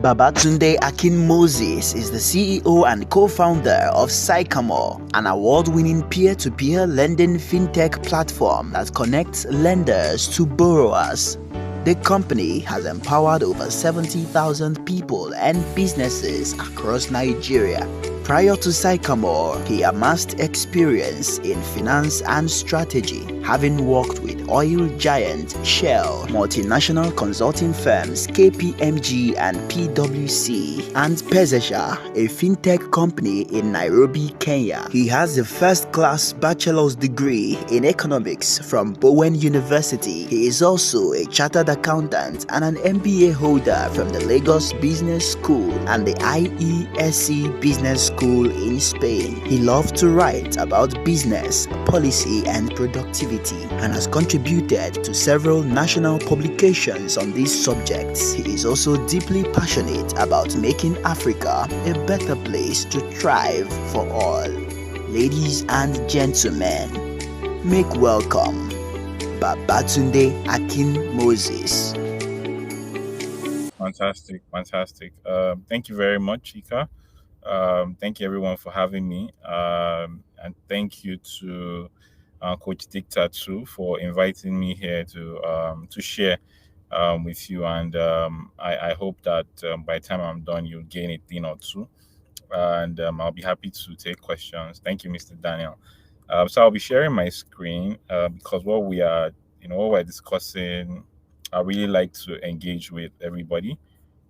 Babatunde Akin Moses is the CEO and co-founder of Sycamore, an award-winning peer-to-peer lending fintech platform that connects lenders to borrowers. The company has empowered over 70,000 people and businesses across Nigeria. Prior to Sycamore, he amassed experience in finance and strategy, having worked with oil giant Shell, multinational consulting firms KPMG and PwC, and Pezesha, a fintech company in Nairobi, Kenya. He has a first-class bachelor's degree in economics from Bowen University. He is also a chartered accountant and an MBA holder from the Lagos Business School and the IESC Business School in Spain. He loves to write about business, policy, and productivity, and has contributed to several national publications on these subjects. He is also deeply passionate about making Africa a better place to thrive for all. Ladies and gentlemen, make welcome Babatunde Akin Moses. Fantastic, fantastic. Thank you very much, Ika. Thank you everyone for having me, and thank you to Coach Dicta too for inviting me here to share with you. And I hope that by the time I'm done, you'll gain a thing or two, and I'll be happy to take questions. Thank you, Mr. Daniel. So I'll be sharing my screen because what we're discussing, I really like to engage with everybody,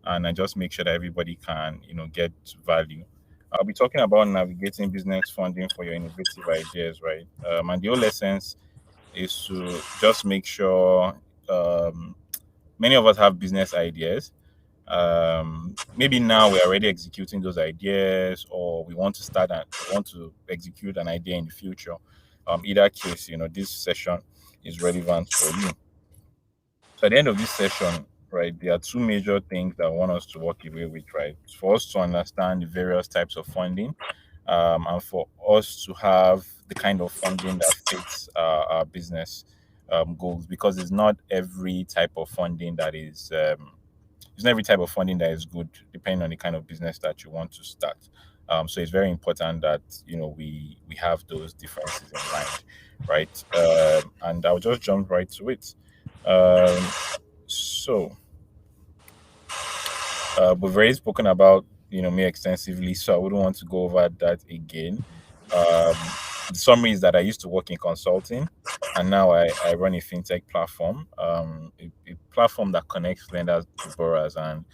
and I just make sure that everybody can, get value. I'll be talking about navigating business funding for your innovative ideas, right? And the whole essence is to just make sure many of us have business ideas. Maybe now we're already executing those ideas, or we want to execute an idea in the future. Either case, this session is relevant for you. So at the end of this session, right, there are two major things that I want us to walk away with, right? For us to understand the various types of funding, and for us to have the kind of funding that fits our business goals, because it's not every type of funding that is good, depending on the kind of business that you want to start. So it's very important that we have those differences in mind, right? And I'll just jump right to it. Um, so we've already spoken about me extensively, so I wouldn't want to go over that again. The summary is that I used to work in consulting, and now I run a fintech platform, a platform that connects lenders to borrowers. And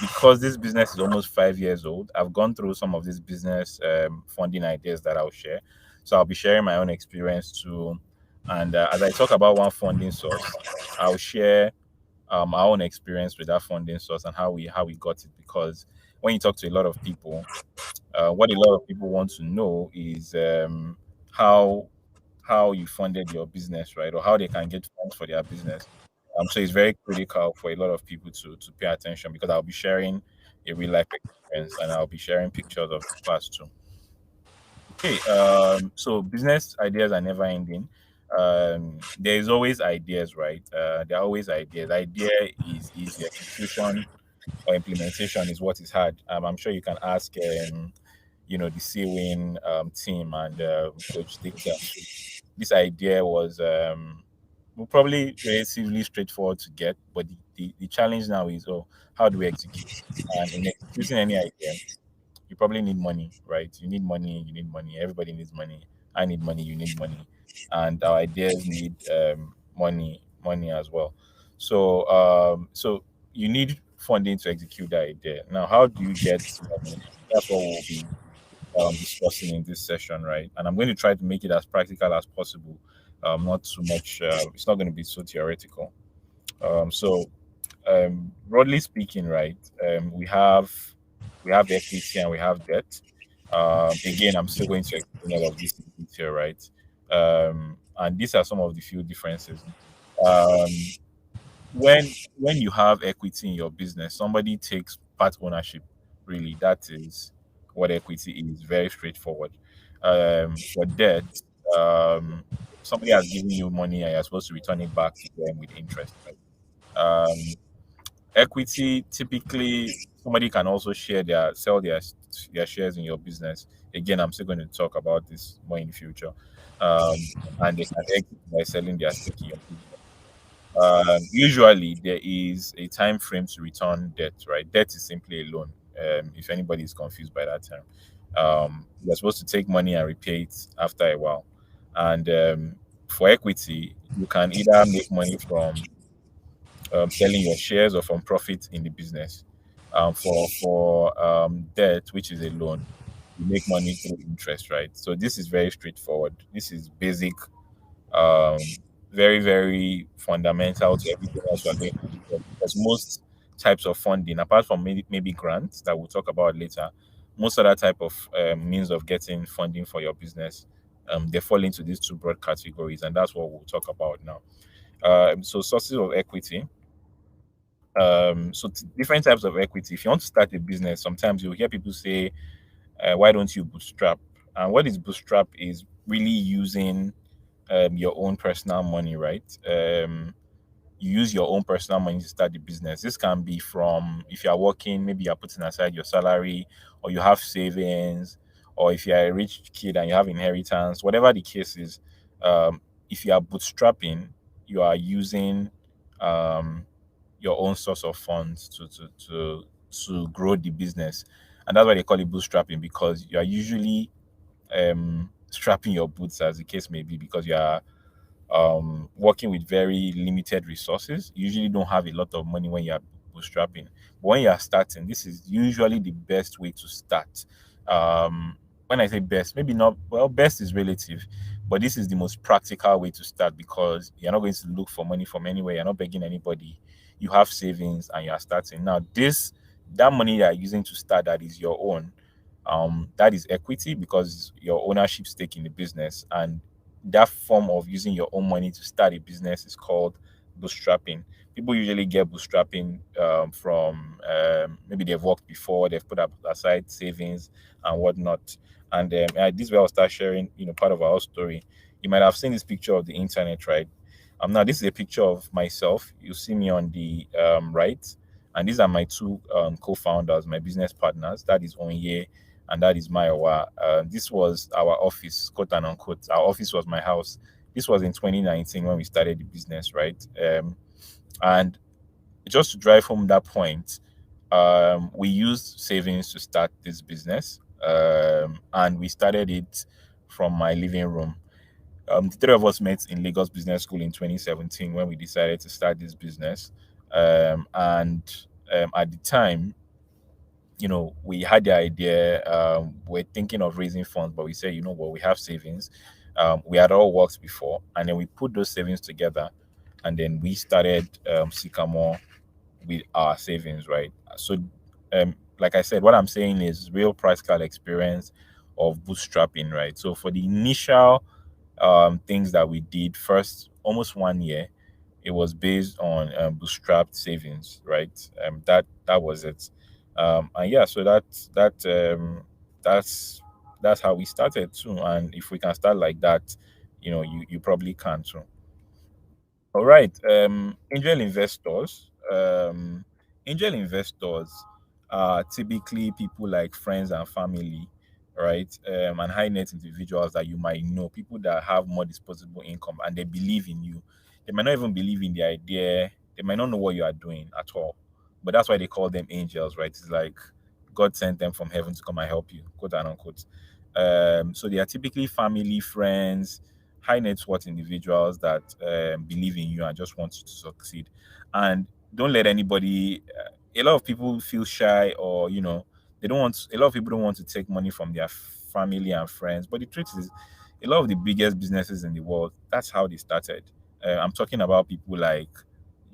because this business is almost 5 years old, I've gone through some of these business funding ideas that I'll share. So I'll be sharing my own experience too. And as I talk about one funding source, I'll share our own experience with that funding source and how we got it. Because when you talk to a lot of people, what a lot of people want to know is how how you funded your business, right, or how they can get funds for their business. So it's very critical for a lot of people to pay attention, because I'll be sharing a real life experience, and I'll be sharing pictures of the class too. Okay, so business ideas are never ending. There is always ideas, right? There are always ideas. Idea is easy. Execution or implementation is what is hard. I'm sure you can ask, the CWIN team and Coach Dicta. This idea was probably relatively straightforward to get, but the challenge now is, how do we execute? And in executing any idea, you probably need money, right? You need money. Everybody needs money. I need money. You need money, and our ideas need money as well. So you need funding to execute that idea. Now, how do you get money? That's what we'll be discussing in this session, right? And I'm going to try to make it as practical as possible. Not too much. It's not going to be so theoretical. So, broadly speaking, right, we have equity and we have debt. Again, I'm still going to explain all of this in detail, right? And these are some of the few differences. Um, when you have equity in your business, somebody takes part ownership. Really, that is what equity is. Very straightforward. For debt, um, somebody has given you money and you're supposed to return it back to them with interest, right? Um, Equity, typically somebody can also sell their shares in your business. Again, I'm still going to talk about this more in the future. Um, and they can exit by selling their stake in your business. Usually, there is a time frame to return debt, right? Debt is simply a loan. If anybody is confused by that term, you're supposed to take money and repay it after a while. And for equity, you can either make money from selling your shares or from profit in the business. For debt, which is a loan, you make money through interest, right? So this is very straightforward. This is basic, um, very, very fundamental to everything else we're going to discuss. Because most types of funding, apart from maybe grants that we'll talk about later, most other type of means of getting funding for your business, they fall into these two broad categories, and that's what we'll talk about now. So sources of equity. Different types of equity. If you want to start a business, sometimes you'll hear people say, "Why don't you bootstrap?" And what is bootstrap is really using your own personal money, right? You use your own personal money to start the business. This can be from if you are working, maybe you're putting aside your salary, or you have savings, or if you're a rich kid and you have inheritance, whatever the case is. If you are bootstrapping, you are using um, your own source of funds to grow the business, and that's why they call it bootstrapping, because you are usually strapping your boots, as the case may be, because you are working with very limited resources. You usually don't have a lot of money when you're bootstrapping. But when you're starting, this is usually the best way to start. When I say best, maybe not, well, best is relative, but this is the most practical way to start because you're not going to look for money from anywhere. You're not begging anybody. You have savings and you're starting. Now, that money you're using to start, that is your own. That is equity because your ownership stake in the business, and that form of using your own money to start a business is called bootstrapping. People usually get bootstrapping from maybe they've worked before, they've put up aside savings and whatnot. And this is where I'll start sharing, part of our story. You might have seen this picture of the internet, right? Now this is a picture of myself. You see me on the right, and these are my two co-founders, my business partners. That is Onye and that is Maiwa. This was our office, quote and unquote. Our office was my house. This was in 2019 when we started the business, right? And just to drive home that point, we used savings to start this business, and we started it from my living room. The three of us met in Lagos Business School in 2017 when we decided to start this business. And at the time, we had the idea. We're thinking of raising funds, but we said, you know what, we have savings. We had all worked before, and then we put those savings together, and then we started Sycamore with our savings, right? So, like I said, what I'm saying is real practical experience of bootstrapping, right? So, for the initial things that we did first, almost 1 year, it was based on bootstrapped savings, right? That was it. And yeah, so that's that's how we started too. And if we can start like that, you probably can too. All right. Angel investors. Angel investors are typically people like friends and family, right? And high net individuals that you might know, people that have more disposable income and they believe in you. They might not even believe in the idea. They might not know what you are doing at all. But that's why they call them angels, right? It's like God sent them from heaven to come and help you, quote and unquote. So they are typically family, friends, high net worth individuals that believe in you and just want you to succeed. And don't let anybody. A lot of people feel shy, or they don't want. A lot of people don't want to take money from their family and friends. But the truth is, a lot of the biggest businesses in the world, that's how they started. I'm talking about people like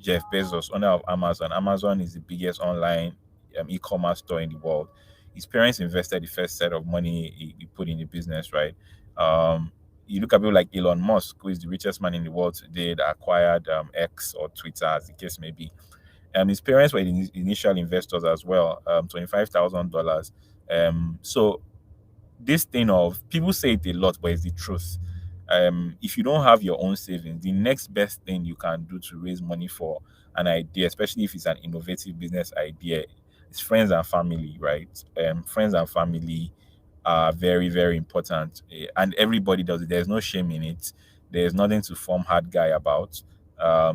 Jeff Bezos, owner of Amazon. Amazon is the biggest online e-commerce store in the world. His parents invested the first set of money he put in the business, right? You look at people like Elon Musk, who is the richest man in the world today, that acquired X or Twitter, as the case may be. His parents were the initial investors as well, $25,000. So this thing of people say it a lot, but it's the truth. If you don't have your own savings, the next best thing you can do to raise money for an idea, especially if it's an innovative business idea, it's friends and family, right? Friends and family are very, very important, and everybody does it. There's no shame in it. There's nothing to form hard guy about.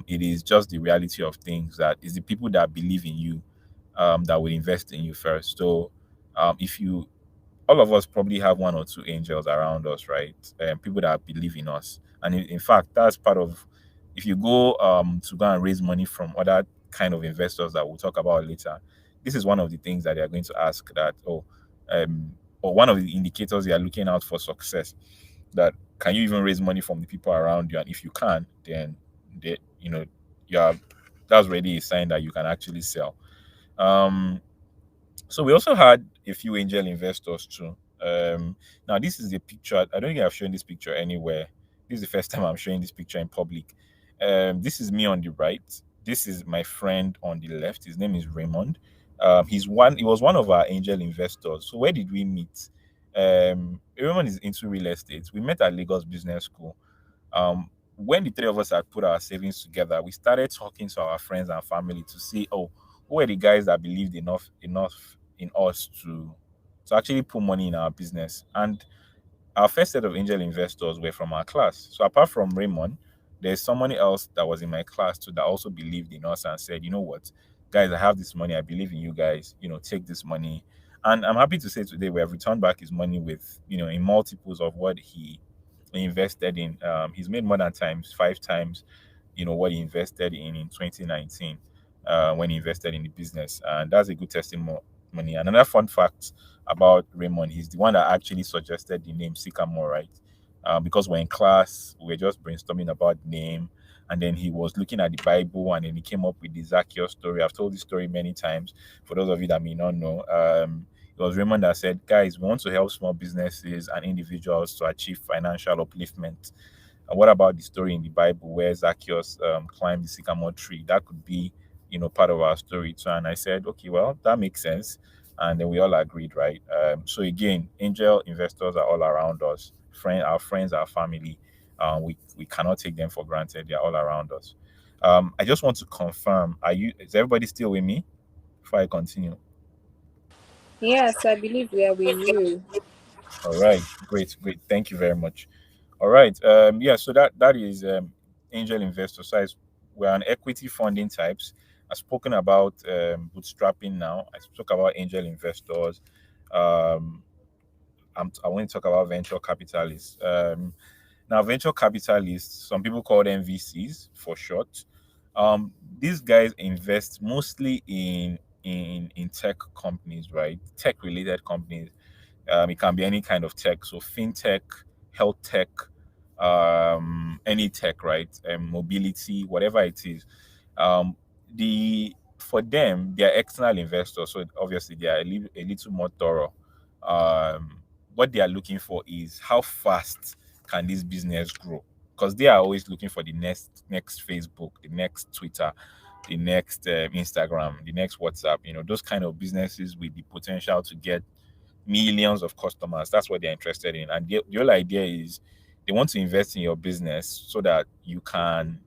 It is just the reality of things, that is the people that believe in you, that will invest in you first. So, if you all of us probably have one or two angels around us, right? People that believe in us, and in fact, that's part of. If you go to go and raise money from other kind of investors that we'll talk about later, this is one of the things that they are going to ask. That um, or one of the indicators they are looking out for success. That can you even raise money from the people around you, and if you can, then they, you are that's already a sign that you can actually sell. Um, so we also had a few angel investors too. Now this is a picture. I don't think I've shown this picture anywhere. This is the first time I'm showing this picture in public. This is me on the right. This is my friend on the left. His name is Raymond. He was one of our angel investors. So where did we meet? Raymond is into real estate. We met at Lagos Business School. When the three of us had put our savings together, we started talking to our friends and family to see, oh, who were the guys that believed enough in us to actually put money in our business. And our first set of angel investors were from our class. So apart from Raymond, there's somebody else that was in my class too that also believed in us and said, you know what, guys, I have this money. I believe in you guys. Take this money. And I'm happy to say today we have returned back his money with, in multiples of what he invested in. He's made more than times, 5 times, what he invested in 2019, when he invested in the business. And that's a good testimony. And another fun fact about Raymond, he's the one that actually suggested the name Sycamore, right? Because we're in class, we were just brainstorming about the name, and then he was looking at the Bible, and then he came up with the Zacchaeus story. I've told this story many times. For those of you that may not know, it was Raymond that said, "Guys, we want to help small businesses and individuals to achieve financial upliftment. And what about the story in the Bible where Zacchaeus climbed the sycamore tree? That could be, part of our story too." And I said, okay, well, that makes sense. And then we all agreed, right? So again, angel investors are all around us. Our friends, our family. We cannot take them for granted. They're all around us. I just want to confirm: Is everybody still with me? Before I continue. Yes, I believe we are with you. All right, great, great. Thank you very much. All right. Yeah, so that is angel investor size. We're on equity funding types. I've spoken about bootstrapping now. I spoke about angel investors. Um, I want to talk about venture capitalists. Now, venture capitalists, some people call them VCs for short. These guys invest mostly in tech companies, right? Tech related companies. It can be any kind of tech, so fintech, health tech, any tech, right? Mobility, whatever it is. The For them, they are external investors, so obviously they are a little more thorough. What they are looking for is how fast can this business grow, because they are always looking for the next Facebook, the next Twitter, the next Instagram, the next WhatsApp. Those kind of businesses with the potential to get millions of customers. That's what they're interested in. And the whole idea is they want to invest in your business so that you can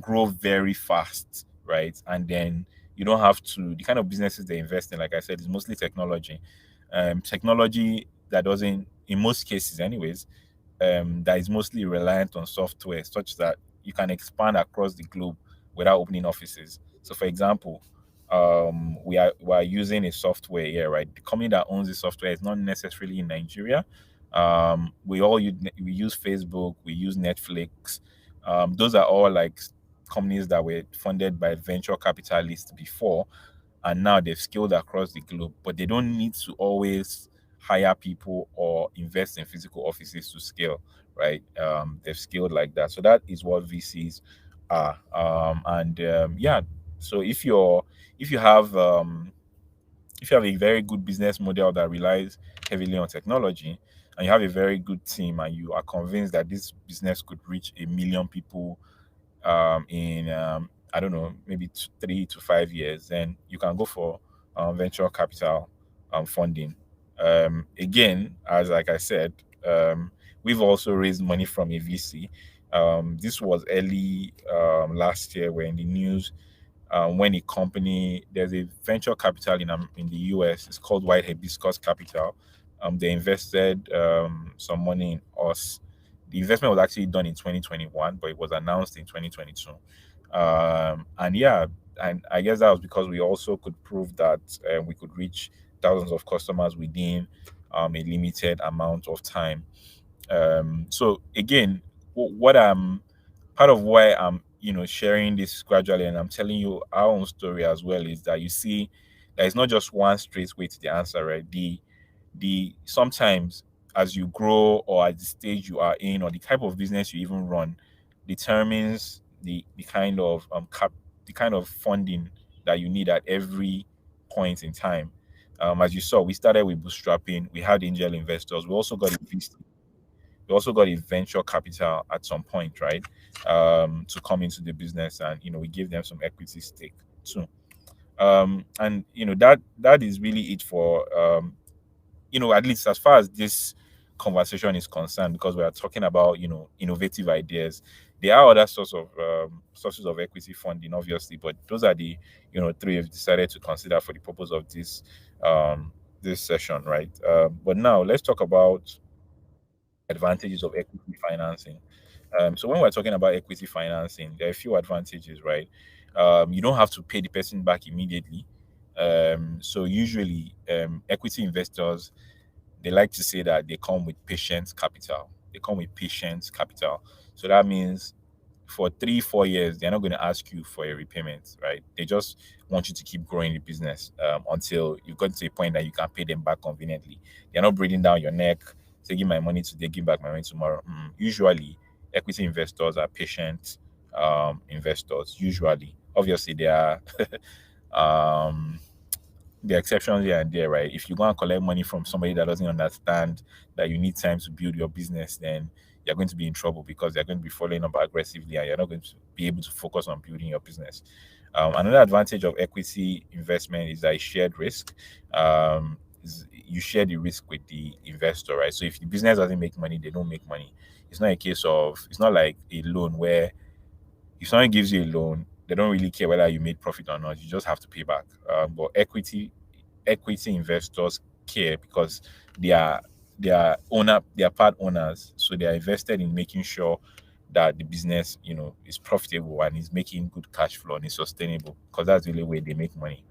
grow very fast, right? And then you don't have to. The kind of businesses they invest in, like I said, is mostly technology. Technology that doesn't, in most cases, anyways, that is mostly reliant on software, such that you can expand across the globe without opening offices. So, for example, we are using a software here, right? The company that owns the software is not necessarily in Nigeria. We use Facebook, we use Netflix. Those are all like companies that were funded by venture capitalists before, and now they've scaled across the globe, but they don't need to always hire people or invest in physical offices to scale, right? They've scaled like that. So that is what VCs are. And yeah, so if you have a very good business model that relies heavily on technology, and you have a very good team, and you are convinced that this business could reach 1 million people in I don't know, maybe 3 to 5 years, then you can go for venture capital funding. Again, as like I said, we've also raised money from a VC. This was early last year. We're in the news when a company, there's a venture capital in the US. It's called White Hibiscus Capital. They invested some money in us. The investment was actually done in 2021, but it was announced in 2022. And yeah, and I guess that was because we also could prove that we could reach thousands of customers within a limited amount of time. So again, what I'm part of why I'm sharing this gradually and I'm telling you our own story as well is that you see there is not just one straight way to the answer, right? The sometimes as you grow or at the stage you are in or the type of business you even run determines the kind of the kind of funding that you need at every point in time. As you saw, we started with bootstrapping, we had angel investors, we also got investors, we also got a venture capital at some point, right? To come into the business, and we gave them some equity stake too. And that is really it for at least as far as this conversation is concerned, because we are talking about innovative ideas. There are other sources of equity funding, obviously, but those are the three we've decided to consider for the purpose of this session, right? But now let's talk about advantages of equity financing. So when we're talking about equity financing, there are a few advantages, right? You don't have to pay the person back immediately. So usually, equity investors, they like to say that they come with patient capital. They come with patient capital. So that means for 3 4 years they're not going to ask you for a repayment, right? They just want you to keep growing the business until you've got to a point that you can pay them back conveniently. They're not breathing down your neck, say give my money today, give back my money tomorrow. Usually equity investors are patient investors. Usually, obviously, there are the exceptions here and there, right? If you go and collect money from somebody that doesn't understand that you need time to build your business, then you're going to be in trouble because they're going to be following up aggressively and you're not going to be able to focus on building your business. Another advantage of equity investment is that it's shared risk. You share the risk with the investor, right? So if the business doesn't make money, they don't make money. It's not a case of, it's not like a loan where if someone gives you a loan, they don't really care whether you made profit or not. You just have to pay back. But equity investors care because they are part owners, so they are invested in making sure that the business is profitable and is making good cash flow and is sustainable, because that's the only way they make money.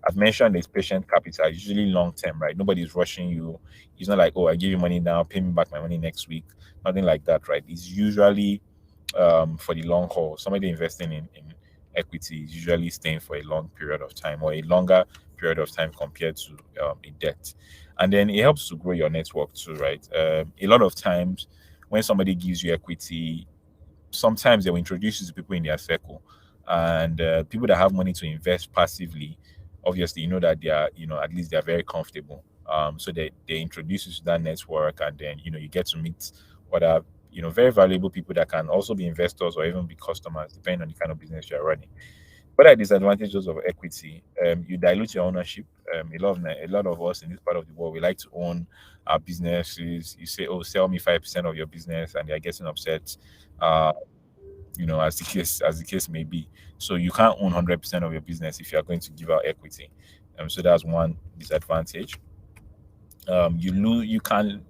I've mentioned it's patient capital, usually long term, right? Nobody's rushing you. It's not like, oh, I give you money now, pay me back my money next week. Nothing like that, right? It's usually for the long haul. Somebody investing in equity is usually staying for a long period of time or a longer period of time compared to a debt. And then it helps to grow your network too, right? A lot of times when somebody gives you equity, sometimes they will introduce you to people in their circle, and people that have money to invest passively, obviously that they are at least they are very comfortable, so they introduce you to that network, and then you get to meet other very valuable people that can also be investors or even be customers depending on the kind of business you're running. What are disadvantages of equity? You dilute your ownership. A lot of us in this part of the world, we like to own our businesses. You say, oh, sell me 5% of your business, and they're getting upset. uh, as the case may be. So you can't own 100% of your business if you are going to give out equity. So that's one disadvantage. You can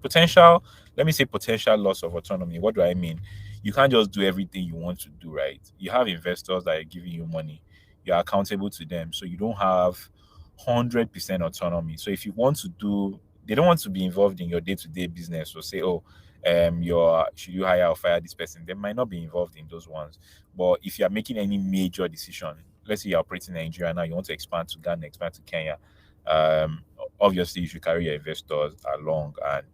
potential, let me say, potential loss of autonomy. What do I mean? You can't just do everything you want to do, right? You have investors that are giving you money, you're accountable to them, so you don't have 100% autonomy. So if you want to do, they don't want to be involved in your day-to-day business, so say, oh, your should you hire or fire this person, they might not be involved in those ones. But if you're making any major decision, let's say you're operating in Nigeria now, you want to expand to Ghana, expand to Kenya, um obviously you should carry your investors along, and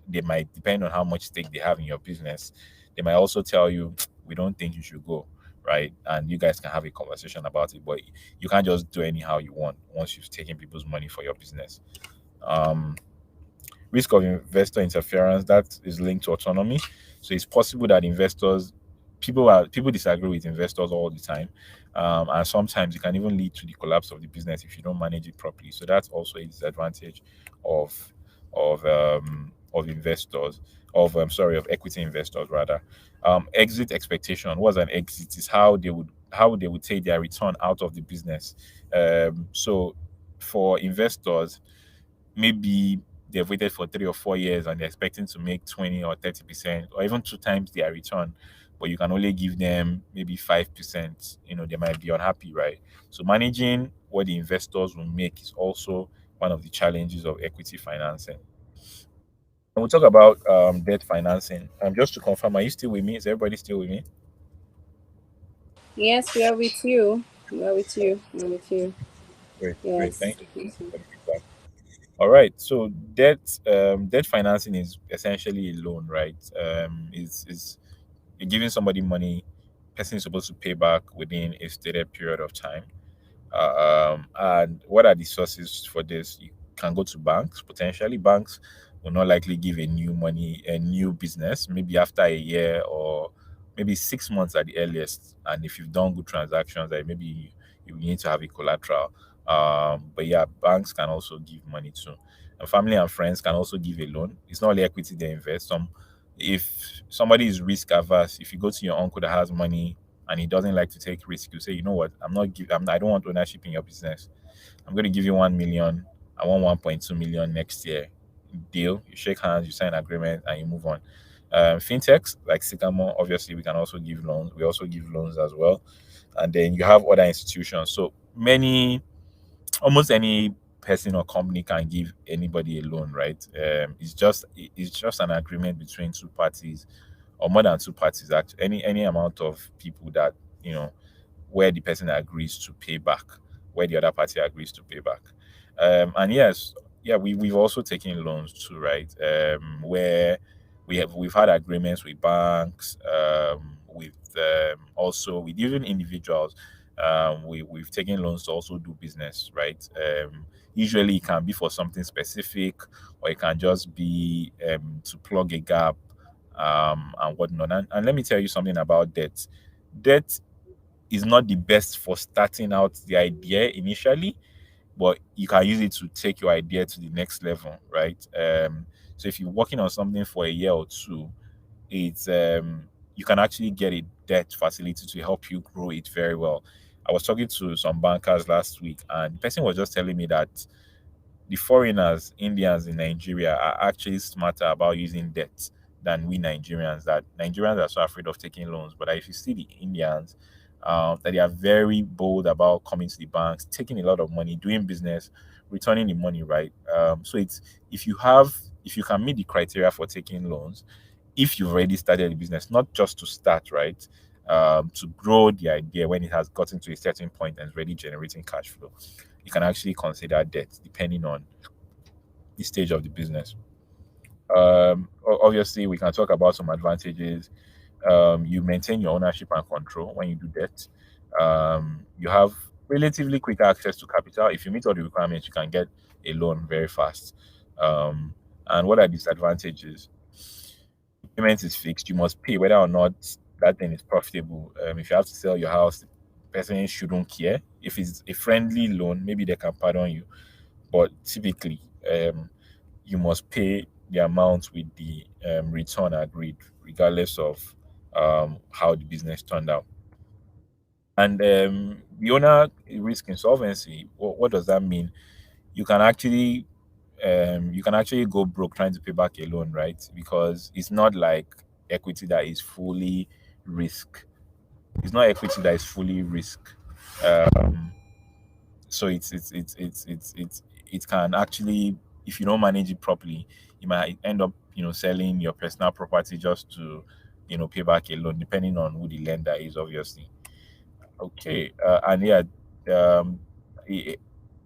they might, depend on how much stake they have in your business, they might also tell you, we don't think you should go, right? And you guys can have a conversation about it, but you can't just do anyhow you want once you've taken people's money for your business. um Risk of investor interference, that is linked to autonomy. So it's possible that people disagree with investors all the time, and sometimes it can even lead to the collapse of the business if you don't manage it properly. So that's also a disadvantage of of investors, of equity investors rather. Exit expectation. What's an exit? Is how they would take their return out of the business. So for investors, maybe they've waited for 3 or 4 years and they're expecting to make 20 or 30% or even two times their return, but you can only give them maybe 5%. They might be unhappy, right? So managing what the investors will make is also one of the challenges of equity financing. And we'll talk about debt financing. Just to confirm, are you still with me? Is everybody still with me? Yes, we are with you. We are with you. We are with you. Great, great. Yes. Thank you for the feedback. All right. So debt financing is essentially a loan, right? Is you're giving somebody money, person is supposed to pay back within a stated period of time. And what are the sources for this? You can go to banks. Potentially, banks will not likely give a new business, maybe after a year or maybe 6 months at the earliest. And if you've done good transactions, like maybe you need to have a collateral. But yeah, banks can also give money too. And family and friends can also give a loan. It's not only equity they invest. If somebody is risk averse, if you go to your uncle that has money and he doesn't like to take risk, you say, you know what, I don't want ownership in your business. I'm going to give you 1 million. I want 1.2 million next year. Deal. You shake hands, you sign agreement, and you move on. Fintechs like Sycamore, obviously, we can also give loans. We also give loans as well. And then you have other institutions. So almost any person or company can give anybody a loan, right? It's just an agreement between two parties or more than two parties. Actually, any amount of people that you know where the person agrees to pay back, where the other party agrees to pay back. And yes, yeah, we've also taken loans too, right? Where we've had agreements with banks, with also with even individuals. We've taken loans to also do business, right? Usually it can be for something specific, or it can just be to plug a gap, and whatnot. And let me tell you something about debt. Debt is not the best for starting out the idea initially, but you can use it to take your idea to the next level, right? So if you're working on something for a year or two, it's you can actually get a debt facility to help you grow it very well. I was talking to some bankers last week, and the person was just telling me that the foreigners, Indians in Nigeria, are actually smarter about using debt than we Nigerians. That Nigerians are so afraid of taking loans, but if you see the Indians, that they are very bold about coming to the banks, taking a lot of money, doing business, returning the money, right? So it's if you can meet the criteria for taking loans, if you've already started the business, not just to start, right? To grow the idea when it has gotten to a certain point and is already generating cash flow, you can actually consider debt depending on the stage of the business. Obviously, we can talk about some advantages. You maintain your ownership and control when you do debt. You have relatively quick access to capital. If you meet all the requirements, you can get a loan very fast. Um, and what are disadvantages? Payment is fixed. You must pay whether or not that thing is profitable. If you have to sell your house, the person shouldn't care. If it's a friendly loan, maybe they can pardon you. But typically, you must pay the amount with the return agreed, regardless of how the business turned out. And the owner risk insolvency. What does that mean? You can actually go broke trying to pay back a loan, right? Because it's not like equity that is fully risk. It's not equity that is fully risk. Um, so it can actually, if you don't manage it properly, you might end up selling your personal property just to pay back a loan, depending on who the lender is, obviously. Okay, and yeah, um, i-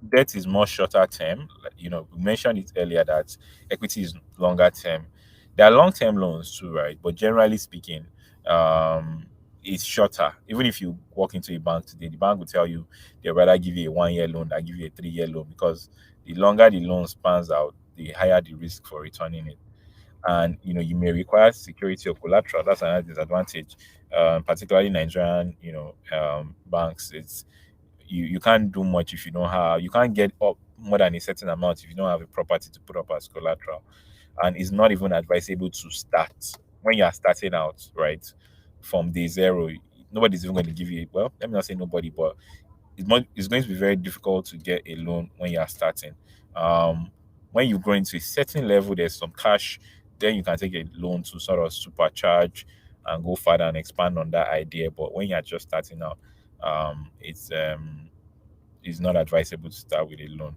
debt is more shorter term. Like, we mentioned it earlier that equity is longer term. There are long term loans too, right? But generally speaking, um, it's shorter. Even if you walk into a bank today, the bank will tell you they'd rather give you a 1 year loan than give you a 3 year loan, because the longer the loan spans out, the higher the risk for returning it. And you may require security or collateral. That's another disadvantage. Particularly Nigerian banks, it's you can't do much if you don't have, you can't get up more than a certain amount if you don't have a property to put up as collateral. and it's not even advisable to start when you are starting out, right? From day zero, nobody's even going to give you, well, let me not say nobody, but it's going to be very difficult to get a loan when you are starting. Um, when you grow into a certain level, there's some cash, then you can take a loan to sort of supercharge and go further and expand on that idea. But when you're just starting out, it's not advisable to start with a loan.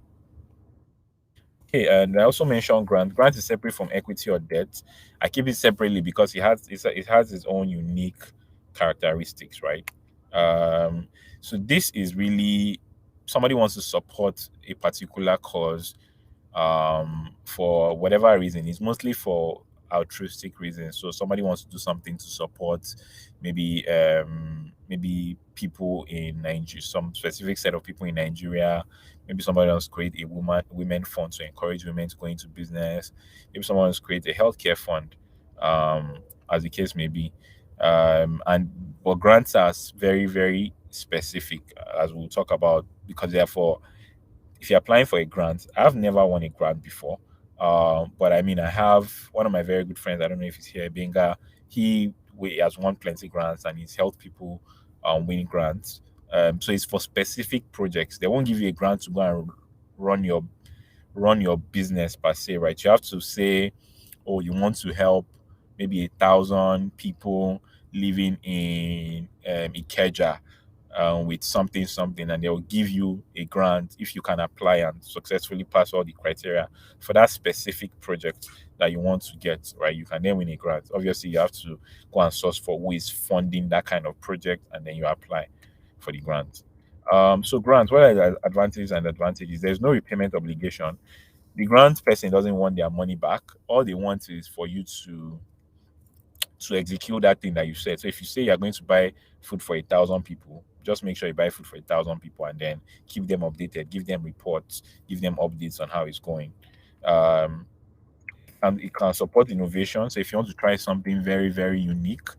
Okay, and I also mentioned grant. Grant is separate from equity or debt. I keep it separately because it has its own unique characteristics, right? Um, so this is really somebody wants to support a particular cause for whatever reason. It's mostly for altruistic reasons. So somebody wants to do something to support maybe people in Nigeria, some specific set of people in Nigeria. Maybe somebody wants to create a women fund to encourage women to go into business. Maybe someone wants to create a healthcare fund, as the case may be. And but grants are very specific, as we'll talk about, because therefore if you're applying for a grant, I've never won a grant before. But I mean, I have one of my very good friends. I don't know if he's here, Benga. He has won plenty grants and he's helped people win grants. So it's for specific projects. They won't give you a grant to go and run your run your business per se, right? You have to say, oh, you want to help maybe 1,000 people living in Ikeja with something, and they'll give you a grant if you can apply and successfully pass all the criteria for that specific project that you want to get, right? You can then win a grant. Obviously, you have to go and source for who is funding that kind of project, and then you apply for the grant. So grants, what are the advantages and advantages? There's no repayment obligation. The grant person doesn't want their money back. All they want is for you to execute that thing that you said. So if you say you're going to buy food for 1,000 people, just make sure you buy food for 1,000 people and then keep them updated, give them reports, give them updates on how it's going. Um, and it can support innovation. So if you want to try something very unique,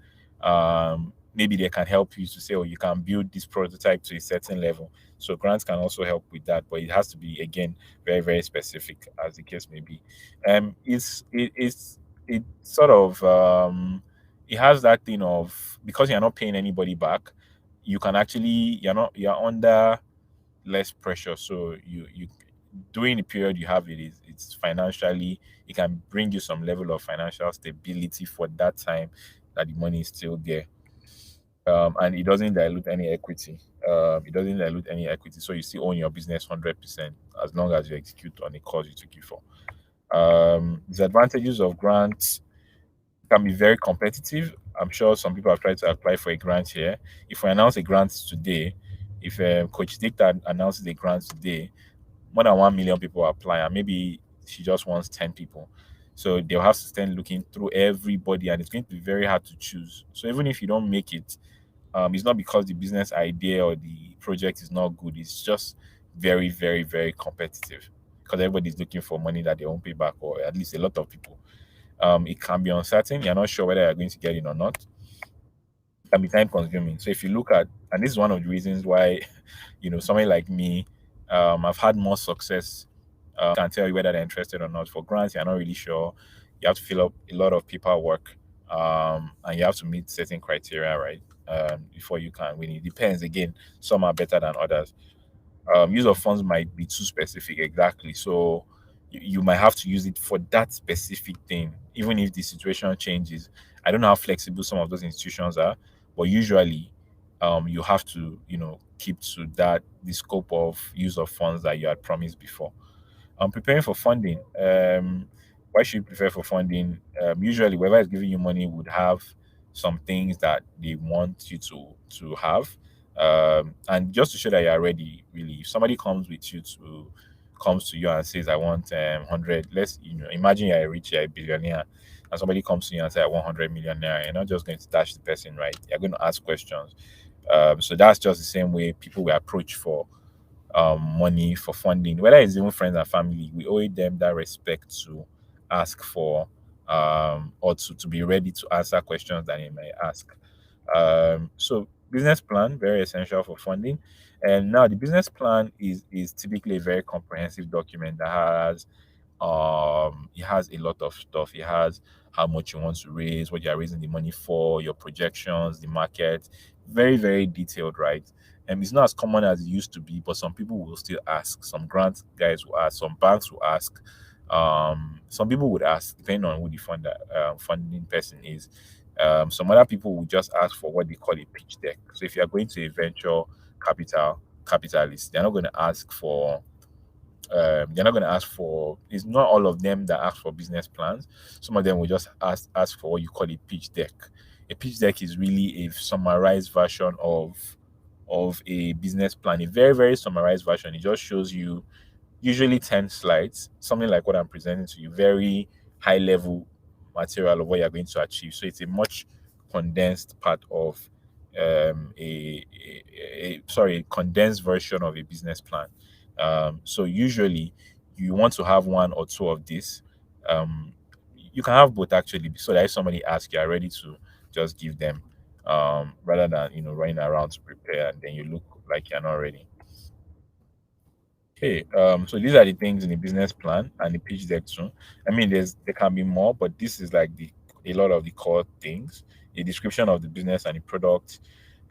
maybe they can help you to say, oh, you can build this prototype to a certain level. So grants can also help with that, but it has to be again very specific, as the case may be. It sort of it has that thing of, because you're not paying anybody back, you can actually you're under less pressure. So you during the period you have it's financially, it can bring you some level of financial stability for that time that the money is still there. And it doesn't dilute any equity. So you still own your business 100% as long as you execute on the cause you took it for. Disadvantages of grants can be very competitive. I'm sure some people have tried to apply for a grant here. If we announce a grant today, if Coach Dicta announces a grant today, more than 1 million people apply, and maybe she just wants 10 people. So they'll have to stand looking through everybody, and it's going to be very hard to choose. So even if you don't make it, it's not because the business idea or the project is not good. It's just very competitive because everybody's looking for money that they won't pay back, or at least a lot of people. It can be uncertain. You're not sure whether you're going to get it or not. It can be time consuming. So if you look at, and this is one of the reasons why, somebody like me, I've had more success. Can tell you whether they're interested or not. For grants, you're not really sure. You have to fill up a lot of paperwork, and you have to meet certain criteria, right? Before you can win. It depends. Again, some are better than others. Use of funds might be too specific, exactly. So you might have to use it for that specific thing, even if the situation changes. I don't know how flexible some of those institutions are, but usually you have to, keep to that the scope of use of funds that you had promised before. Preparing for funding. Why should you prepare for funding? Usually, whoever is giving you money would have some things that they want you to have, and just to show that you are ready. Really, if somebody comes to you and says, "I want 100," let's imagine you're a rich, you're a billionaire, and somebody comes to you and says, "I want 100 million naira." You're not just going to dash the person, right? You're going to ask questions. So that's just the same way people will approach for money for funding, whether it's even friends and family. We owe them that respect to ask for or to be ready to answer questions that they may ask. So business plan, very essential for funding. And now the business plan is typically a very comprehensive document that has It has a lot of stuff. It has how much you want to raise, what you are raising the money for, your projections, the market. Very, very detailed, right? And it's not as common as it used to be, but some people will still ask. Some grant guys will ask, some banks will ask, some people would ask, depending on who the funding person is. Some other people will just ask for what they call a pitch deck. So if you are going to a venture capitalist, they're not going to ask for they're not going to ask for, it's not all of them that ask for business plans. Some of them will just ask for what you call a pitch deck. A pitch deck is really a summarized version of a business plan, a very, very summarized version. It just shows you usually 10 slides, something like what I'm presenting to you, very high level material of what you're going to achieve. So it's a much condensed part of a condensed version of a business plan. So usually you want to have one or two of this. Um, you can have both actually, so that if somebody asks, you are ready to just give them, rather than running around to prepare and then you look like you're not ready. Okay, so these are the things in the business plan and the pitch deck too. I mean, there can be more, but this is like the a lot of the core things. A description of the business and the product.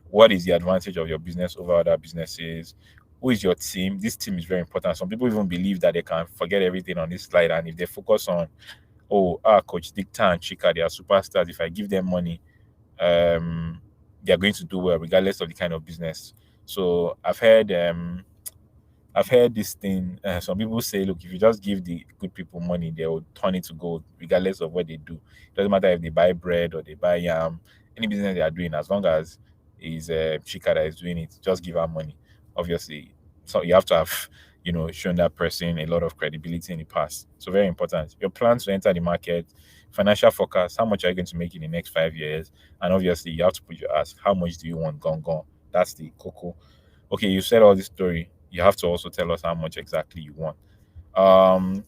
What is the advantage of your business over other businesses? Who is your team? This team is very important. Some people even believe that they can forget everything on this slide, and if they focus on, oh, Coach Dicta and Chika, they are superstars. If I give them money, um, they are going to do well, regardless of the kind of business. So I've heard this thing. Some people say, look, if you just give the good people money, they will turn it to gold, regardless of what they do. It doesn't matter if they buy bread or they buy yam, any business they are doing, as long as is Chika that is doing it, just give her money. Obviously, so you have to have, shown that person a lot of credibility in the past. So very important. Your plans to enter the market, financial forecast, how much are you going to make in the next 5 years, and obviously you have to put your ask, how much do you want gone gone? That's the cocoa. Okay, you said all this story. You have to also tell us how much exactly you want. Um,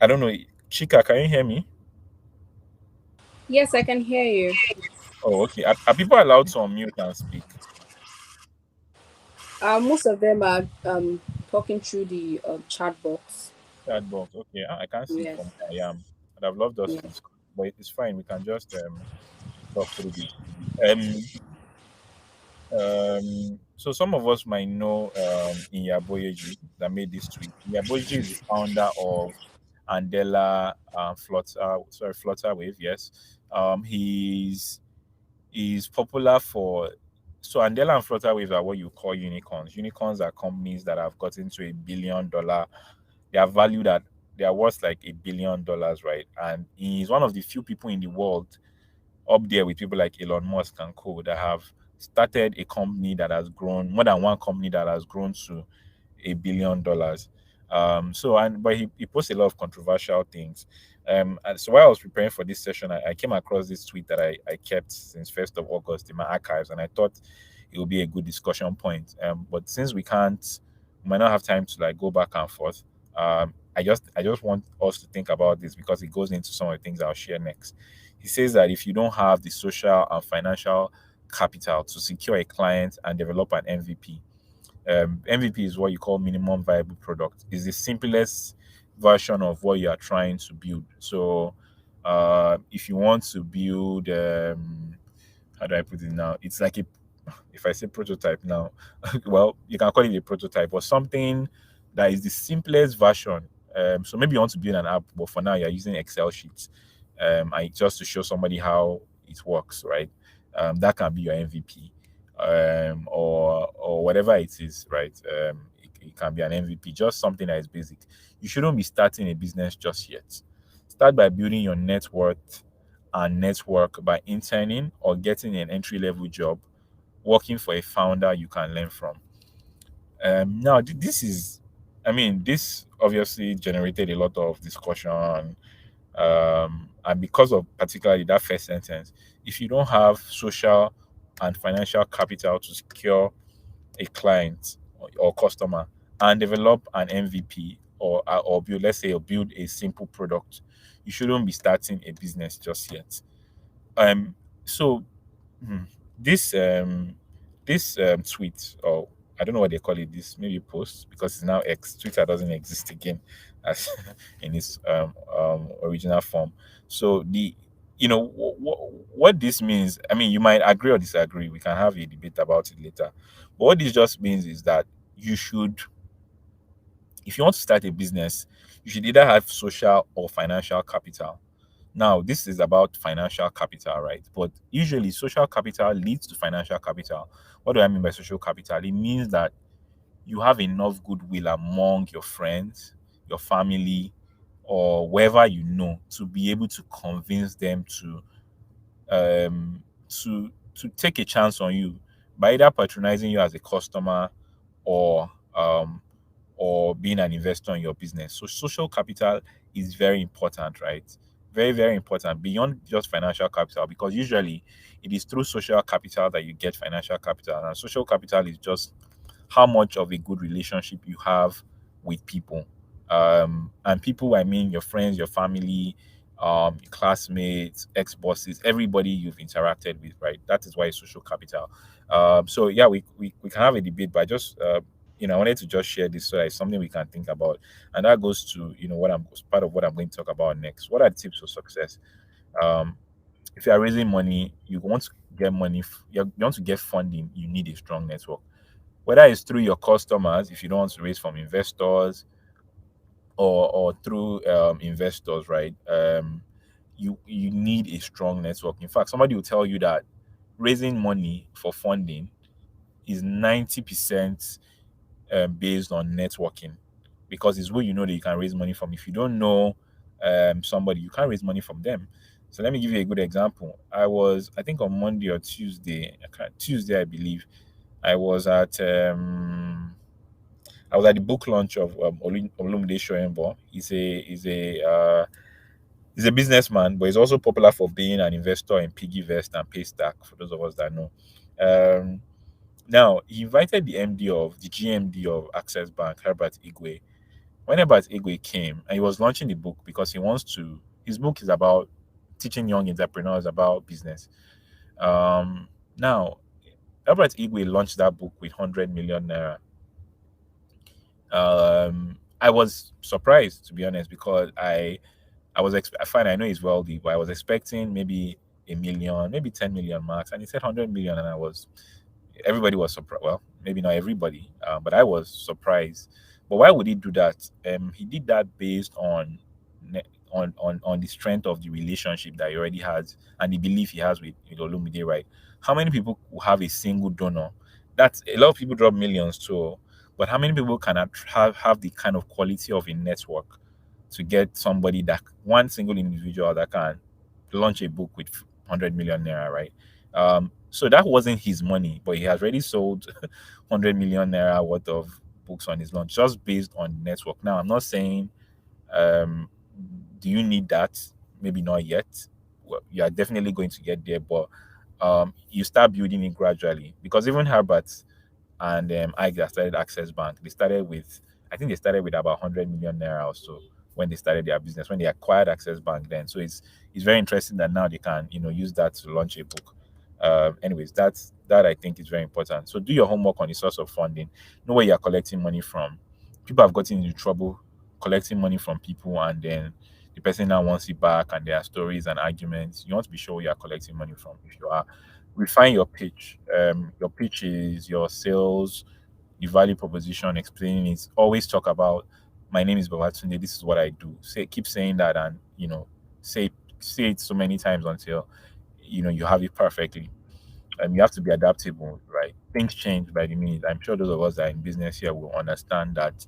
I don't know, Chika, can you hear me? Yes, I can hear you. Oh, okay. Are people allowed to unmute and speak? Most of them are talking through the chat box. Chat box. Okay, I can't see it Yes. from where I am. I'd have loved us to Yes. discuss, but it's fine. We can just talk through this. Um, so some of us might know Inyaboyeji that made this tweet. Inyaboyeji is the founder of Andela Flutter Wave. Yes, he's popular for. So Andela and Flutterwave are what you call unicorns. Unicorns are companies that have gotten to $1 billion. They are valued at, they are worth like $1 billion, right? And he's one of the few people in the world, up there with people like Elon Musk and co, that have started a company that has grown, more than one company that has grown to $1 billion. But he posts a lot of controversial things. And so while I was preparing for this session, I came across this tweet that I kept since 1st of August in my archives, and I thought it would be a good discussion point. But since we might not have time to like go back and forth. I just want us to think about this because it goes into some of the things I'll share next. He says that if you don't have the social and financial capital to secure a client and develop an MVP, MVP is what you call minimum viable product. It's the simplest version of what you are trying to build. So, if you want to build, how do I put it now? It's like a, if I say prototype now, well, you can call it a prototype or something that is the simplest version. So maybe you want to build an app, but for now you're using Excel sheets, and just to show somebody how it works, right? That can be your MVP, or whatever it is, right? It can be an MVP, just something that is basic. You shouldn't be starting a business just yet. Start by building your net worth and network by interning or getting an entry level job, working for a founder you can learn from. Now, this is, I mean, this obviously generated a lot of discussion, and because of particularly that first sentence, if you don't have social and financial capital to secure a client or customer and develop an MVP, or build, let's say, or build a simple product, you shouldn't be starting a business just yet. So hmm, this tweet, or I don't know what they call it. This maybe post because it's now X. Twitter doesn't exist again, as in its original form. So the what this means. I mean, you might agree or disagree. We can have a debate about it later. But what this just means is that you should, if you want to start a business, you should either have social or financial capital. Now, this is about financial capital, right? But usually, social capital leads to financial capital. What do I mean by social capital? It means that you have enough goodwill among your friends, your family, or wherever you know to be able to convince them um, to take a chance on you by either patronizing you as a customer or being an investor in your business. So social capital is very important, right? Very, very important beyond just financial capital, because usually it is through social capital that you get financial capital. And social capital is just how much of a good relationship you have with people. And people, I mean your friends, your family, your classmates, ex bosses, everybody you've interacted with, right? That is why it's social capital. So yeah, we can have a debate, but I just I wanted to just share this so that it's something we can think about, and that goes to what I'm part of what I'm going to talk about next. What are the tips for success? Um, if you are raising money, you want to get money, you want to get funding, you need a strong network. Whether it's through your customers, if you don't want to raise from investors, or through investors, right? You need a strong network. In fact, somebody will tell you that raising money for funding is 90% based on networking, because it's who you know that you can raise money from. If you don't know somebody, you can't raise money from them. So let me give you a good example. I think on Monday or Tuesday, Tuesday I believe, I was at the book launch of Olumide Shoyinbo. He's a businessman, but he's also popular for being an investor in Piggyvest and Paystack. For those of us that know, um, now he invited the GMD of Access Bank, Herbert Igwe. When Herbert Igwe came, and he was launching the book because he wants to. His book is about teaching young entrepreneurs about business. Now Herbert Igwe launched that book with 100 million naira. I was surprised, to be honest, because I find I know he's wealthy, but I was expecting maybe a million, maybe 10 million max, and he said 100 million, and everybody was surprised. Well, maybe not everybody, but I was surprised. But why would he do that? He did that based ne- on the strength of the relationship that he already has and the belief he has with Olumide, right? How many people will have a single donor? That's a lot of people drop millions too, but how many people can have the kind of quality of a network to get somebody, that one single individual that can launch a book with 100 million naira, right? So that wasn't his money, but he has already sold 100 million naira worth of books on his launch just based on network. Now, I'm not saying, um, do you need that? Maybe not yet. Well, you are definitely going to get there, but you start building it gradually, because even Herbert and Ike that started Access Bank, I think they started with about 100 million naira or so when they started their business, when they acquired Access Bank then. So it's very interesting that now they can use that to launch a book. Anyways, that I think is very important. So do your homework on the source of funding. Know where you are collecting money from. People have gotten into trouble collecting money from people, and then the person now wants it back, and there are stories and arguments. You want to be sure where you are collecting money from. If you are, refine your pitch. Your pitch is your sales, the value proposition, explaining it. Always talk about, my name is Babatunde, this is what I do. Keep saying that, and say it so many times until you have it perfectly. You have to be adaptable, right? Things change by the minute. I'm sure those of us that are in business here will understand that.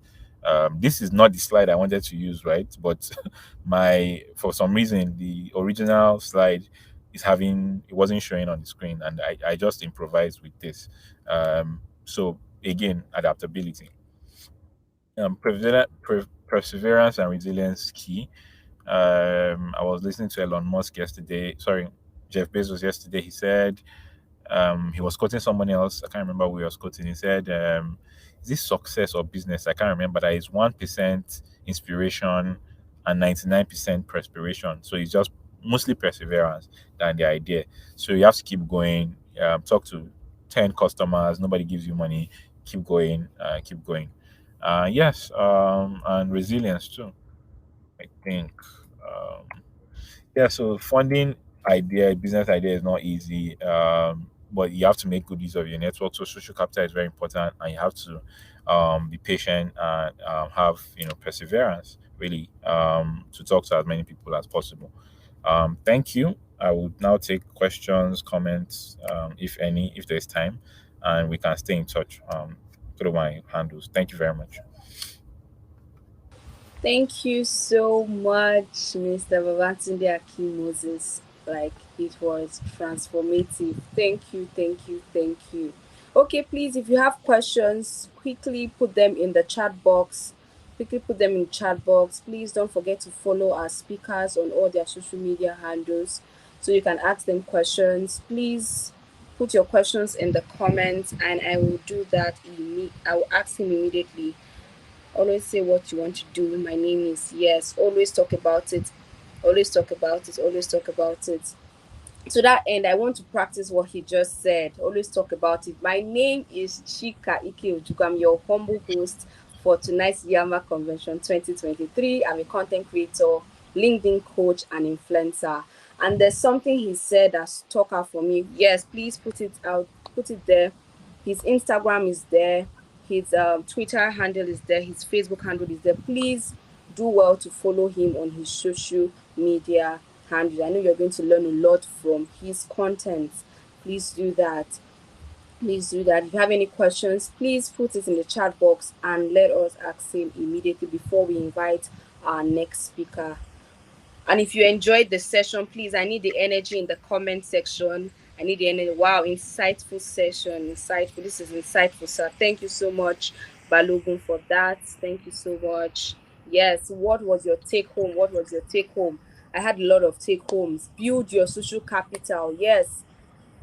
This is not the slide I wanted to use, right? But my for some reason the original slide it wasn't showing on the screen, and I just improvised with this. So again, adaptability, perseverance and resilience key. I was listening to Elon Musk yesterday. Sorry, Jeff Bezos yesterday. He said, he was quoting someone else. I can't remember who he was quoting. He said, is this success or business? I can't remember. That is 1% inspiration and 99% perspiration. So it's just mostly perseverance than the idea. So you have to keep going. Talk to 10 customers. Nobody gives you money. keep going, keep going. Yes, and resilience too. I think. Yeah, so funding idea, business idea is not easy, but you have to make good use of your network. So social capital is very important, and you have to be patient and have perseverance really to talk to as many people as possible. Thank you. I would now take questions, comments, if any, if there's time, and we can stay in touch through my handles. Thank you very much. Thank you so much, Mr. Babatunde Akin Moses. Like, it was transformative. Thank you, thank you, thank you. Okay, please, if you have questions, quickly put them in the chat box. Quickly put them in chat box. Please don't forget to follow our speakers on all their social media handles so you can ask them questions. Please put your questions in the comments and I will do that. I will ask him immediately. Always say what you want to do. My name is yes. Always talk about it. Always talk about it. Always talk about it. To that end, I want to practice what he just said. Always talk about it. My name is Chika Ike Ojuku. I'm your humble host for tonight's YAMA Convention 2023. I'm a content creator, LinkedIn coach, and influencer. And there's something he said that stuck out for me. Yes, please put it out, put it there. His Instagram is there. His Twitter handle is there. His Facebook handle is there. Please do well to follow him on his social media handles. I know you're going to learn a lot from his content. Please do that. Please do that. If you have any questions, please put it in the chat box and let us ask him immediately before we invite our next speaker. And if you enjoyed the session, please, I need the energy in the comment section. I need the energy. Wow, insightful session. Insightful. This is insightful, sir. Thank you so much, Balogun, for that. Thank you so much. Yes, what was your take home? What was your take home? I had a lot of take homes. Build your social capital. Yes,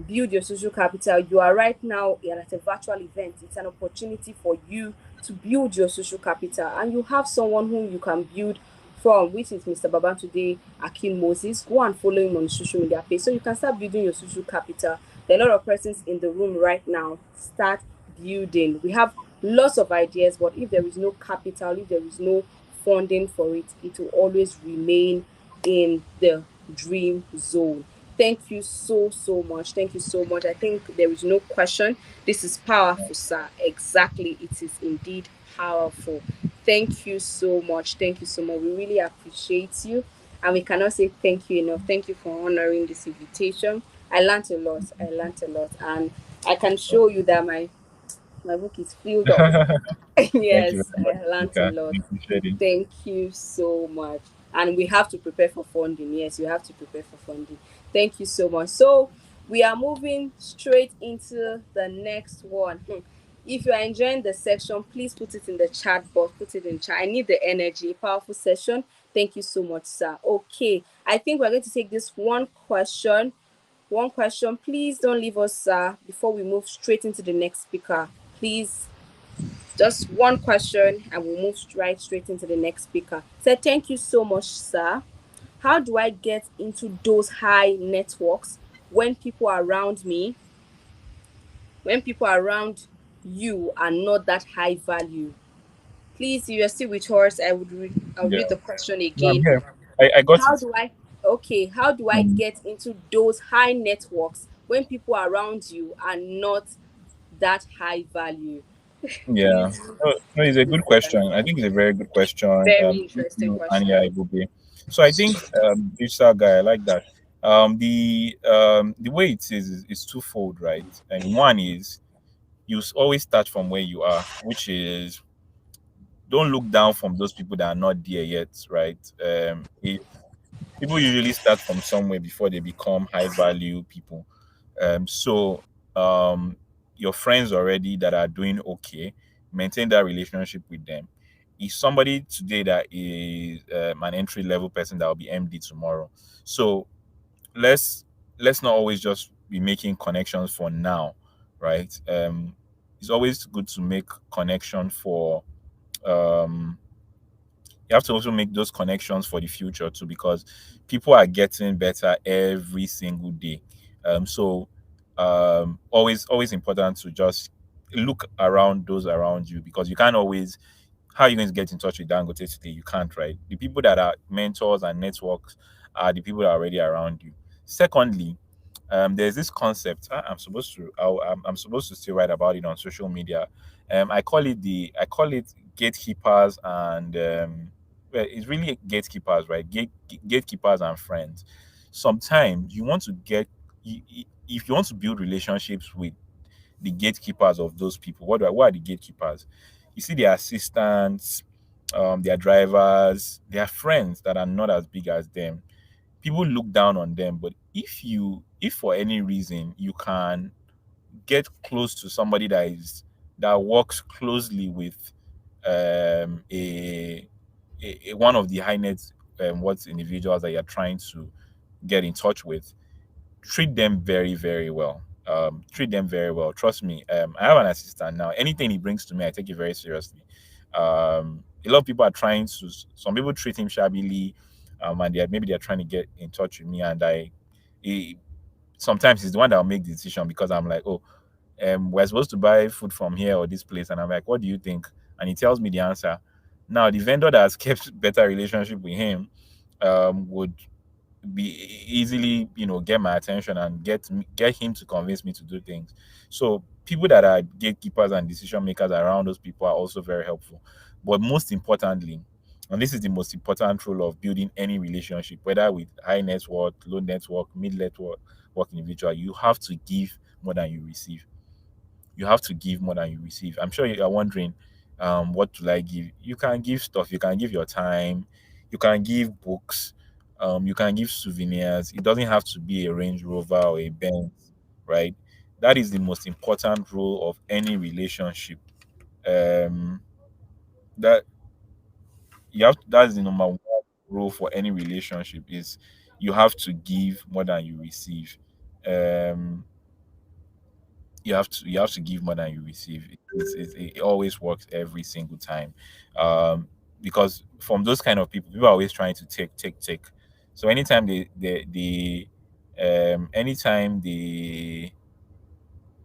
build your social capital. You are right now at a virtual event. It's an opportunity for you to build your social capital, and you have someone whom you can build from, which is Mr. Babatunde Akin Moses. Go and follow him on social media page so you can start building your social capital. There are a lot of persons in the room right now. Start building. We have lots of ideas, but if there is no capital, if there is no funding for it, it will always remain in the dream zone. Thank you so, so much. Thank you so much. I think there is no question. This is powerful, sir. Exactly. It is indeed powerful. Thank you so much. Thank you so much. We really appreciate you. And we cannot say thank you enough. Thank you for honoring this invitation. I learned a lot. I learned a lot. And I can show you that my book is filled up. Thank you Yes, very much, I learned a Luca. lot. I appreciate it. Thank you so much. And we have to prepare for funding. Yes, we have to prepare for funding. Thank you so much. So we are moving straight into the next one. If you are enjoying the section, please put it in the chat box. Put it in chat. I need the energy. Powerful session. Thank you so much, sir. Okay. I think we're going to take this one question. One question. Please don't leave us, sir, before we move straight into the next speaker. Please, just one question and we'll move right straight into the next speaker. So thank you so much, sir. How do I get into those high networks when people around me, when people around you are not that high value? Please, if you're still with us, I'll Yeah. read the question No, I'm again. here. I got How it. do I okay, how do I Um, get into those high networks when people around you are not that high value? yeah. Please, No, no, it's a good question. I think it's a very good question. very Thank interesting you, Anya question. Igube. So I think digital guy, I like that. The way it is twofold, right? And one is always start from where you are, which is don't look down from those people that are not there yet, right? If people usually start from somewhere before they become high value people. So your friends already that are doing okay, maintain that relationship with them. If somebody today that is an entry level person that will be MD tomorrow, so let's let's not always just be making connections for now, right? It's always good to make connection for um you have to also make those connections for the future too because people are getting better every single day. So always important to just look around those around you, because you can't always, how are you going to get in touch with Dangote today? You can't, right? The people that are mentors and networks are the people that are already around you. Secondly, there's this concept. I'm supposed to still write about it on social media. I call it gatekeepers and well, it's really gatekeepers, right? Gatekeepers and friends. Sometimes you want to get, if you want to build relationships with the gatekeepers of those people. What are the gatekeepers? You see their assistants, their drivers, their friends that are not as big as them. People look down on them, but if for any reason you can get close to somebody that works closely with one of the high net what individuals that you're trying to get in touch with, treat them very, very well. Treat them very well. Trust me. I have an assistant now. Anything he brings to me, I take it very seriously. A lot of people are trying to. Some people treat him shabbily, and maybe they're trying to get in touch with me, and he, sometimes he's the one that will make the decision, because I'm like, oh, we're supposed to buy food from here or this place, and I'm like, what do you think? And he tells me the answer. Now, the vendor that has kept better relationship with him would be easily, get my attention and get him to convince me to do things. So people that are gatekeepers and decision makers around those people are also very helpful. But most importantly, and this is the most important role of building any relationship, whether with high net worth, low network, mid network work individual, you have to give more than you receive. You have to give more than you receive. I'm sure you are wondering, what do I give? You can give stuff. You can give your time. You can give books. You can give souvenirs. It doesn't have to be a Range Rover or a Benz, right? That is the most important role of any relationship. Um, that that's the number one rule for any relationship, is you have to give more than you receive. Um, you have to give more than you receive. It always works every single time, um, because from those kind of people are always trying to take. So anytime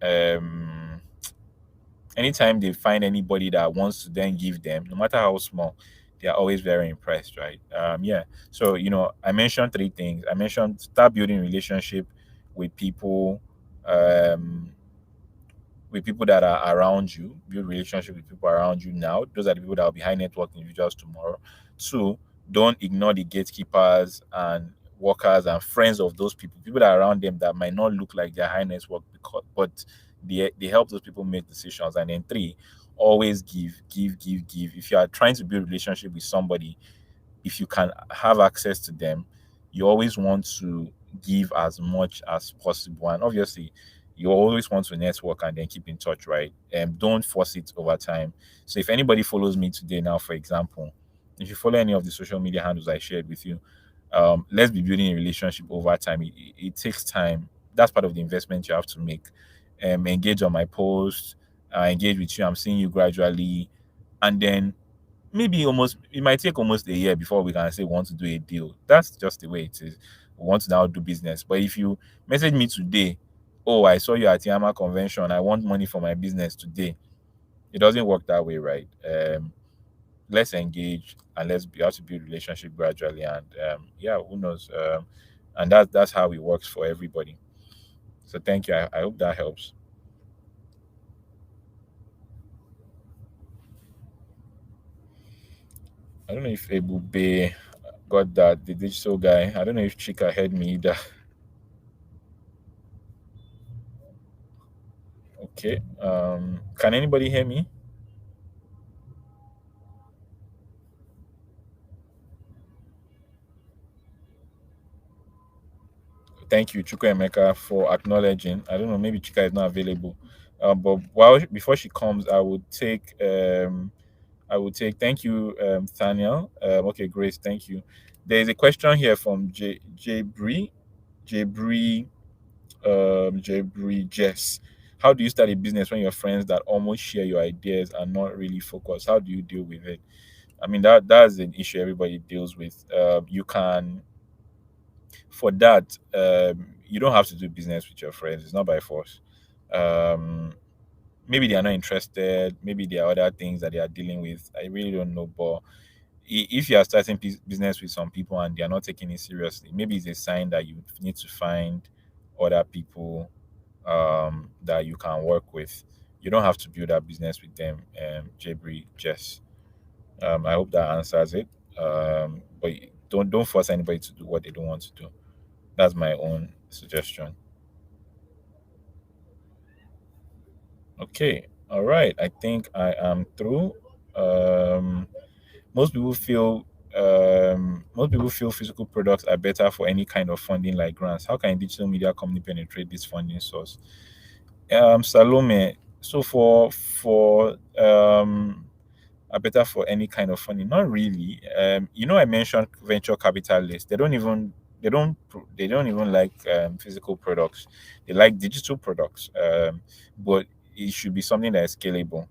um, anytime they find anybody that wants to then give them, no matter how small, they are always very impressed, right? Yeah. So I mentioned three things. I mentioned start building relationship with people. Um, with people that are around you, build relationship with people around you now. Those are the people that will be high network individuals tomorrow. Two, don't ignore the gatekeepers and workers and friends of those people, people that are around them that might not look like they're high network, but they help those people make decisions. And then three, always give. If you are trying to build a relationship with somebody, if you can have access to them, you always want to give as much as possible. And obviously, you always want to network and then keep in touch, right? And don't force it over time. So if anybody follows me today now, for example, if you follow any of the social media handles I shared with you, let's be building a relationship over time. It takes time. That's part of the investment you have to make. Engage on my posts, engage with you. I'm seeing you gradually, and then maybe almost it might take almost a year before we can say we want to do a deal. That's just the way it is. We want to now do business. But if you message me today, oh, I saw you at YAMA convention, I want money for my business today. It doesn't work that way, right? Let's engage and you have to build relationship gradually, and yeah, who knows? And that's how it works for everybody. So thank you. I hope that helps. I don't know if Abu Bay got that, the digital guy. I don't know if Chika heard me either. Okay. Can anybody hear me? Thank you, Chukwuemeka, for acknowledging. I don't know, maybe Chika is not available. But before she comes, I would take thank you, Thaniel. Okay, Grace, thank you. There is a question here from J Bree Jess. How do you start a business when your friends that almost share your ideas are not really focused? How do you deal with it? I mean, that's an issue everybody deals with. You can For that, you don't have to do business with your friends. It's not by force. Um, maybe they are not interested. Maybe there are other things that they are dealing with. I really don't know. But if you are starting business with some people and they are not taking it seriously, maybe it's a sign that you need to find other people that you can work with. You don't have to build a business with them, Jabri, Jess. I hope that answers it. But don't force anybody to do what they don't want to do. That's my own suggestion. Okay, all right. I think I am through. Um, most people feel most people feel physical products are better for any kind of funding like grants. How can a digital media company penetrate this funding source? Salome, so for are better for any kind of funding? Not really. I mentioned venture capitalists. They don't even like physical products. They like digital products. But it should be something that is scalable.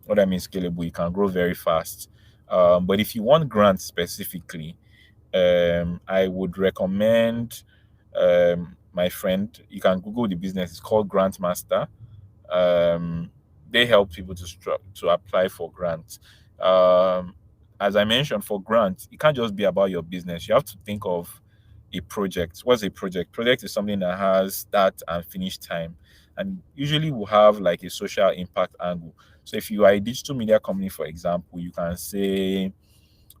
What I mean scalable, you can grow very fast. But if you want grants specifically, I would recommend my friend. You can Google the business. It's called Grantmaster. um, they help people to apply for grants. Um, as I mentioned, for grants, it can't just be about your business. You have to think of a project. What's a project? Project is something that has start and finish time, and usually will have like a social impact angle. So if you are a digital media company, for example, you can say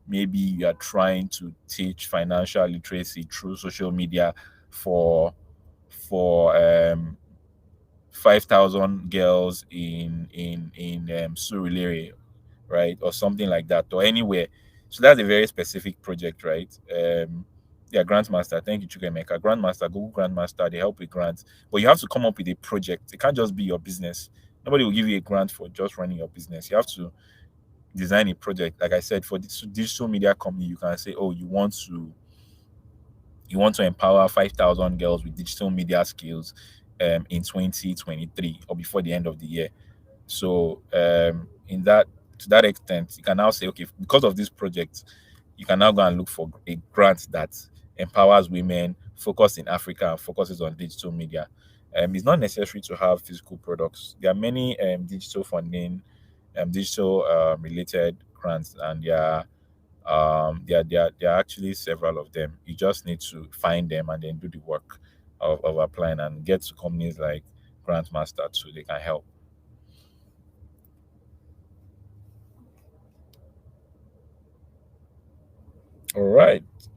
maybe you are trying to teach financial literacy through social media for for 5,000 girls in Surulere, right, or something like that, or anywhere. So that's a very specific project, right? Yeah, Grandmaster. Thank you, Chukwemeka. Grandmaster, Google Grandmaster. They help with grants, but you have to come up with a project. It can't just be your business. Nobody will give you a grant for just running your business. You have to design a project. Like I said, for this digital media company, you can say, oh, you want to empower 5,000 girls with digital media skills in 2023 or before the end of the year. So, in that to that extent, you can now say, okay, because of this project, you can now go and look for a grant that empowers women, focus in Africa, and focuses on digital media. It's not necessary to have physical products. There are many digital funding, digital related grants, and there are actually several of them. You just need to find them and then do the work of applying and get to companies like Grantmaster too. They can help. All right.